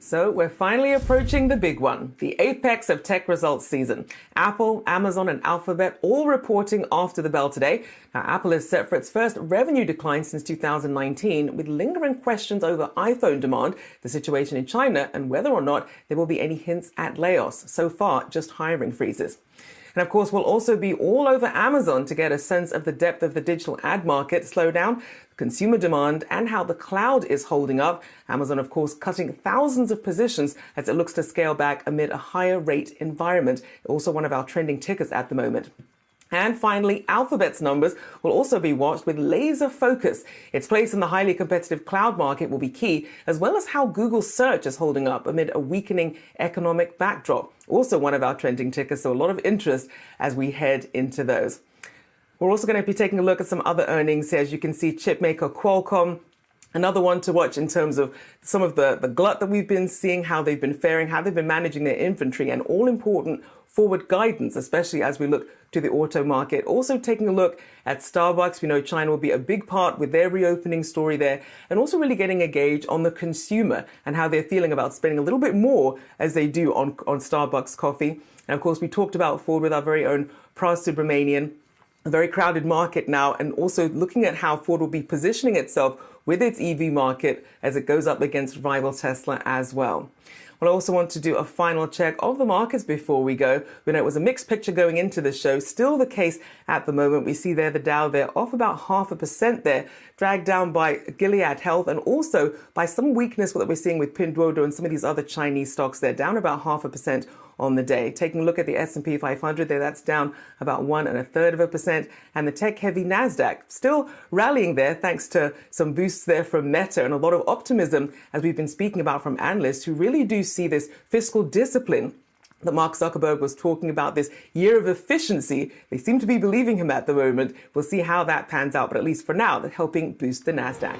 So we're finally approaching the big one, the apex of tech results season. Apple, Amazon and Alphabet all reporting after the bell today. Now, Apple is set for its first revenue decline since 2019, with lingering questions over iPhone demand, the situation in China, and whether or not there will be any hints at layoffs. So far, just hiring freezes. And of course, we'll also be all over Amazon to get a sense of the depth of the digital ad market slowdown, consumer demand, and how the cloud is holding up. Amazon, of course, cutting thousands of positions as it looks to scale back amid a higher rate environment. Also one of our trending tickers at the moment. And finally, Alphabet's numbers will also be watched with laser focus. Its place in the highly competitive cloud market will be key, as well as how Google search is holding up amid a weakening economic backdrop. Also one of our trending tickers, so a lot of interest as we head into those. We're also going to be taking a look at some other earnings here. As you can see, chipmaker Qualcomm, another one to watch in terms of some of the glut that we've been seeing, how they've been faring, how they've been managing their inventory, and all important forward guidance, especially as we look to the auto market. Also taking a look at Starbucks. We know China will be a big part with their reopening story there, and also really getting a gauge on the consumer and how they're feeling about spending a little bit more as they do on Starbucks coffee. And of course, we talked about Ford with our very own Subramanian. A very crowded market now, and also looking at how Ford will be positioning itself with its EV market as it goes up against rival Tesla as well. Well, I also want to do a final check of the markets before we go. We know it was a mixed picture going into the show. Still the case at the moment. We see there the Dow there off about 0.5% there, dragged down by Gilead Health and also by some weakness that we're seeing with Pinduoduo and some of these other Chinese stocks there, down about 0.5% on the day. Taking a look at the S&P 500 there, that's down about 1.33%. And the tech-heavy NASDAQ still rallying there thanks to some boosts there from Meta and a lot of optimism, as we've been speaking about, from analysts who really do see this fiscal discipline that Mark Zuckerberg was talking about, this year of efficiency. They seem to be believing him at the moment. We'll see how that pans out, but at least for now, they're helping boost the NASDAQ.